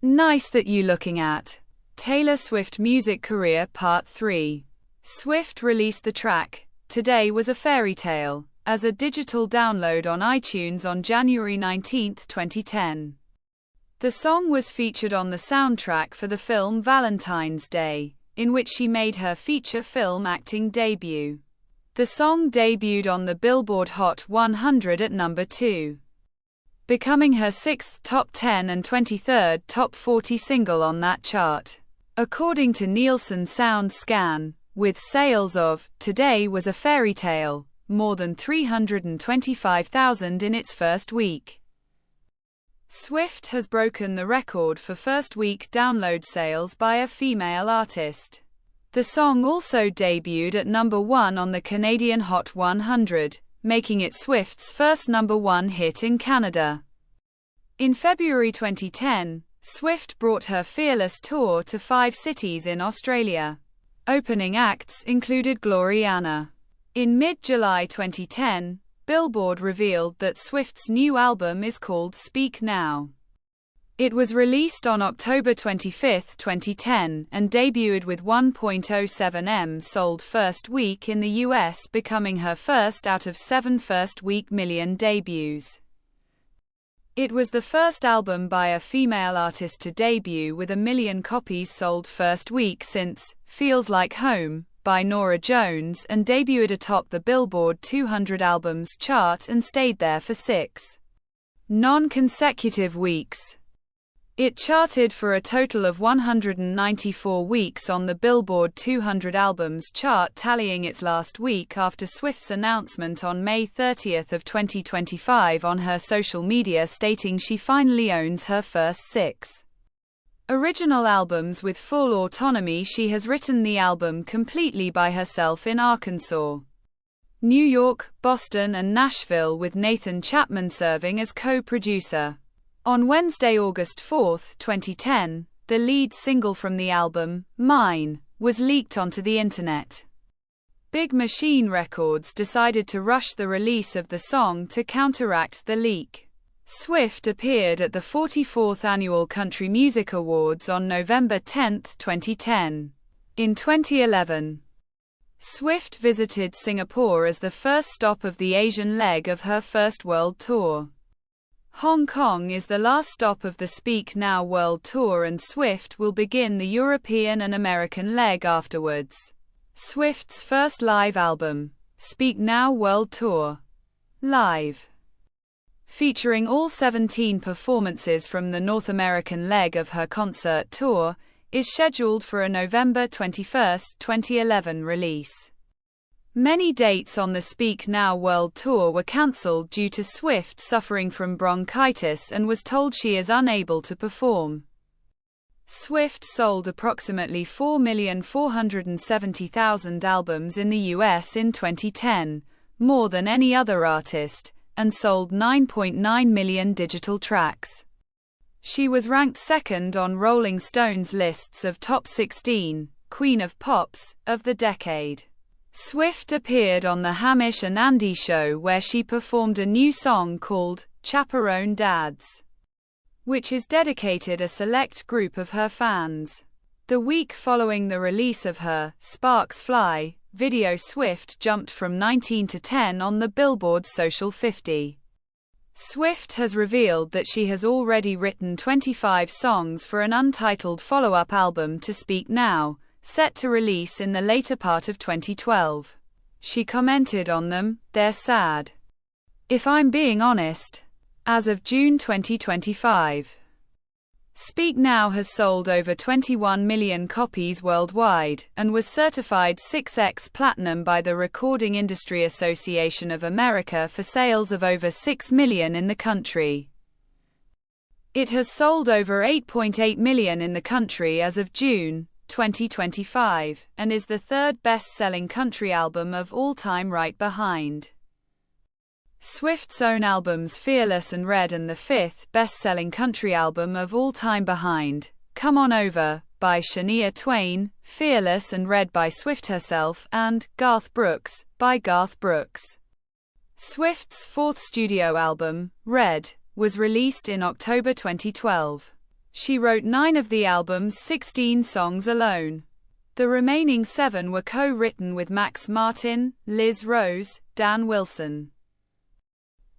Nice That You Looking At. Taylor Swift Music Career Part 3. Swift released the track, Today Was a Fairy Tale, as a digital download on iTunes on January 19, 2010. The song was featured on the soundtrack for the film Valentine's Day, in which she made her feature film acting debut. The song debuted on the Billboard Hot 100 at number 2. Becoming her 6th top 10 and 23rd top 40 single on that chart. According to Nielsen SoundScan, with sales of Today Was a Fairy Tale, more than 325,000 in its first week. Swift has broken the record for first-week download sales by a female artist. The song also debuted at number 1 on the Canadian Hot 100, making it Swift's first number 1 hit in Canada. In February 2010, Swift brought her Fearless tour to 5 cities in Australia. Opening acts included Gloriana. In mid-July 2010, Billboard revealed that Swift's new album is called Speak Now. It was released on October 25, 2010, and debuted with 1.07 M sold first week in the US, becoming her first out of 7 first-week million debuts. It was the first album by a female artist to debut with 1 million copies sold first week since Feels Like Home by Norah Jones, and debuted atop the Billboard 200 albums chart and stayed there for 6 non-consecutive weeks. It charted for a total of 194 weeks on the Billboard 200 albums chart, tallying its last week after Swift's announcement on May 30, 2025 on her social media, stating she finally owns her first 6 original albums with full autonomy. She has written the album completely by herself in Arkansas, New York, Boston, and Nashville, with Nathan Chapman serving as co-producer. On Wednesday, August 4, 2010, the lead single from the album, Mine, was leaked onto the internet. Big Machine Records decided to rush the release of the song to counteract the leak. Swift appeared at the 44th Annual Country Music Awards on November 10, 2010. In 2011, Swift visited Singapore as the first stop of the Asian leg of her first world tour. Hong Kong is the last stop of the Speak Now World Tour, and Swift will begin the European and American leg afterwards. Swift's first live album, Speak Now World Tour Live, featuring all 17 performances from the North American leg of her concert tour, is scheduled for a November 21, 2011 release. Many dates on the Speak Now World Tour were cancelled due to Swift suffering from bronchitis and was told she is unable to perform. Swift sold approximately 4,470,000 albums in the US in 2010, more than any other artist, and sold 9.9 million digital tracks. She was ranked second on Rolling Stone's lists of Top 16, Queen of Pops, of the decade. Swift appeared on The Hamish and Andy Show, where she performed a new song called Chaperone Dads, which is dedicated a select group of her fans. The week following the release of her Sparks Fly video, Swift jumped from 19 to 10 on the Billboard Social 50. Swift has revealed that she has already written 25 songs for an untitled follow-up album to Speak Now, set to release in the later part of 2012. She commented on them, "They're sad, if I'm being honest." As of June 2025, Speak Now has sold over 21 million copies worldwide, and was certified 6x Platinum by the Recording Industry Association of America for sales of over 6 million in the country. It has sold over 8.8 million in the country as of June 2025, and is the third best-selling country album of all time, right behind Swift's own albums Fearless and Red, and the fifth best-selling country album of all time behind Come On Over by Shania Twain, Fearless and Red by Swift herself, and Garth Brooks by Garth Brooks. Swift's fourth studio album, Red, was released in October 2012. She wrote 9 of the album's 16 songs alone. The remaining 7 were co-written with Max Martin, Liz Rose, Dan Wilson,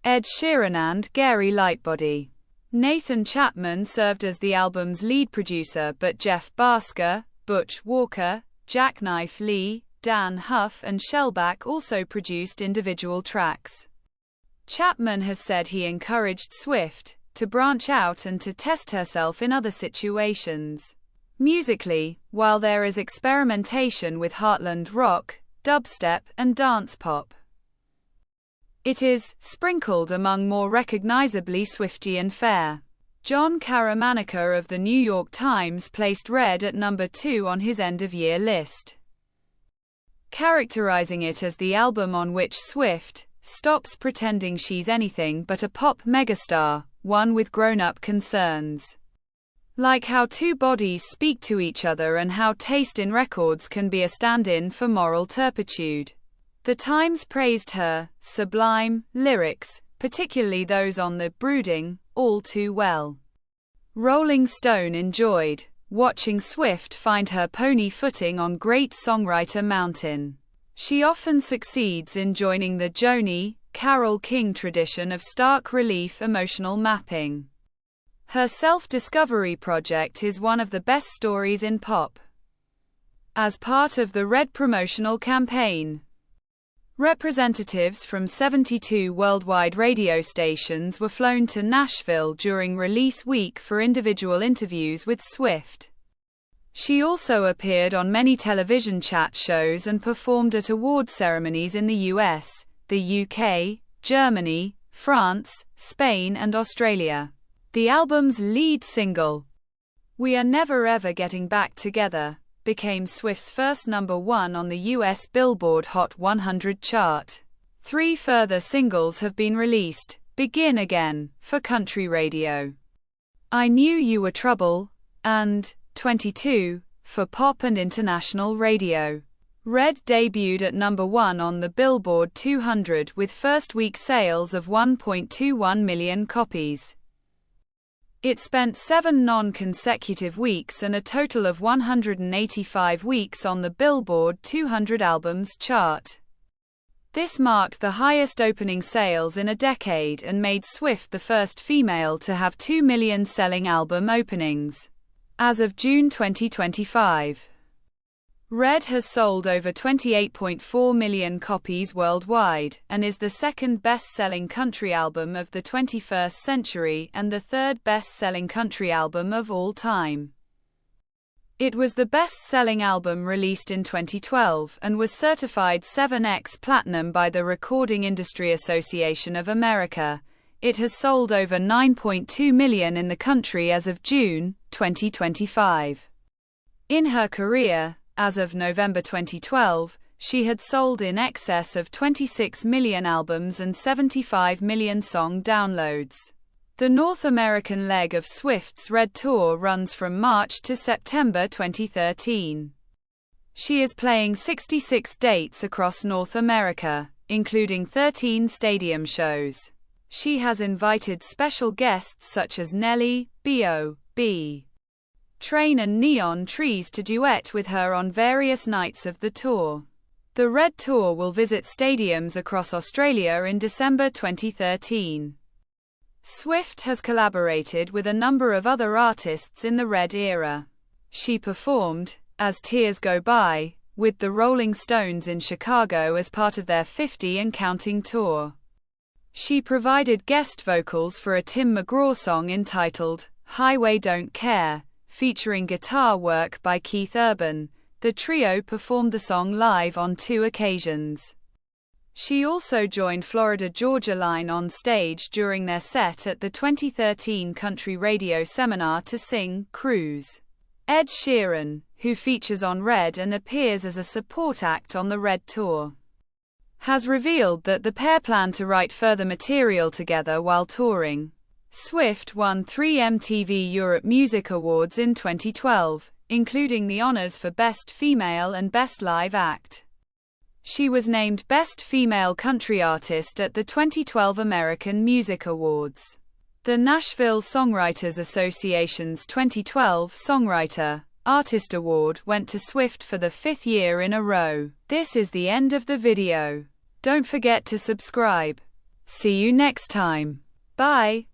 Ed Sheeran and Gary Lightbody. Nathan Chapman served as the album's lead producer, but Jeff Bhasker, Butch Walker, Jackknife Lee, Dan Huff and Shellback also produced individual tracks. Chapman has said he encouraged Swift to branch out and to test herself in other situations. Musically, while there is experimentation with heartland rock, dubstep, and dance pop, it is sprinkled among more recognizably Swiftian fare. John Caramanica of the New York Times placed Red at number 2 on his end-of-year list, characterizing it as the album on which Swift stops pretending she's anything but a pop megastar, one with grown-up concerns, like how two bodies speak to each other and how taste in records can be a stand-in for moral turpitude. The Times praised her sublime lyrics, particularly those on the brooding All Too Well. Rolling Stone enjoyed watching Swift find her pony footing on great songwriter mountain. She often succeeds in joining the Joni, Carole King tradition of stark relief emotional mapping. Her self-discovery project is one of the best stories in pop. As part of the Red promotional campaign, representatives from 72 worldwide radio stations were flown to Nashville during release week for individual interviews with Swift. She also appeared on many television chat shows and performed at award ceremonies in the US, the UK, Germany, France, Spain, and Australia. The album's lead single, We Are Never Ever Getting Back Together, became Swift's first number 1 on the US Billboard Hot 100 chart. 3 further singles have been released: Begin Again, for country radio, I Knew You Were Trouble, and 22, for pop and international radio. Red debuted at number 1 on the Billboard 200 with first-week sales of 1.21 million copies. It spent 7 non-consecutive weeks and a total of 185 weeks on the Billboard 200 albums chart. This marked the highest opening sales in a decade and made Swift the first female to have 2 million selling album openings. As of June 2025, Red has sold over 28.4 million copies worldwide, and is the second best-selling country album of the 21st century and the third best-selling country album of all time. It was the best-selling album released in 2012, and was certified 7x Platinum by the Recording Industry Association of America. It has sold over 9.2 million in the country as of June 2025. In her career, as of November 2012, she had sold in excess of 26 million albums and 75 million song downloads. The North American leg of Swift's Red Tour runs from March to September 2013. She is playing 66 dates across North America, including 13 stadium shows. She has invited special guests such as Nelly, B.O.B. Train and Neon Trees to duet with her on various nights of the tour. The Red Tour will visit stadiums across Australia in December 2013. Swift has collaborated with a number of other artists in the Red era. She performed, As Tears Go By, with the Rolling Stones in Chicago as part of their 50 and Counting tour. She provided guest vocals for a Tim McGraw song entitled Highway Don't Care, featuring guitar work by Keith Urban. The trio performed the song live on 2 occasions. She also joined Florida Georgia Line on stage during their set at the 2013 Country Radio Seminar to sing Cruise. Ed Sheeran, who features on Red and appears as a support act on the Red Tour, has revealed that the pair plan to write further material together while touring. Swift won 3 MTV Europe Music Awards in 2012, including the honors for Best Female and Best Live Act. She was named Best Female Country Artist at the 2012 American Music Awards. The Nashville Songwriters Association's 2012 Songwriter Artist Award went to Swift for the 5th year in a row. This is the end of the video. Don't forget to subscribe. See you next time. Bye.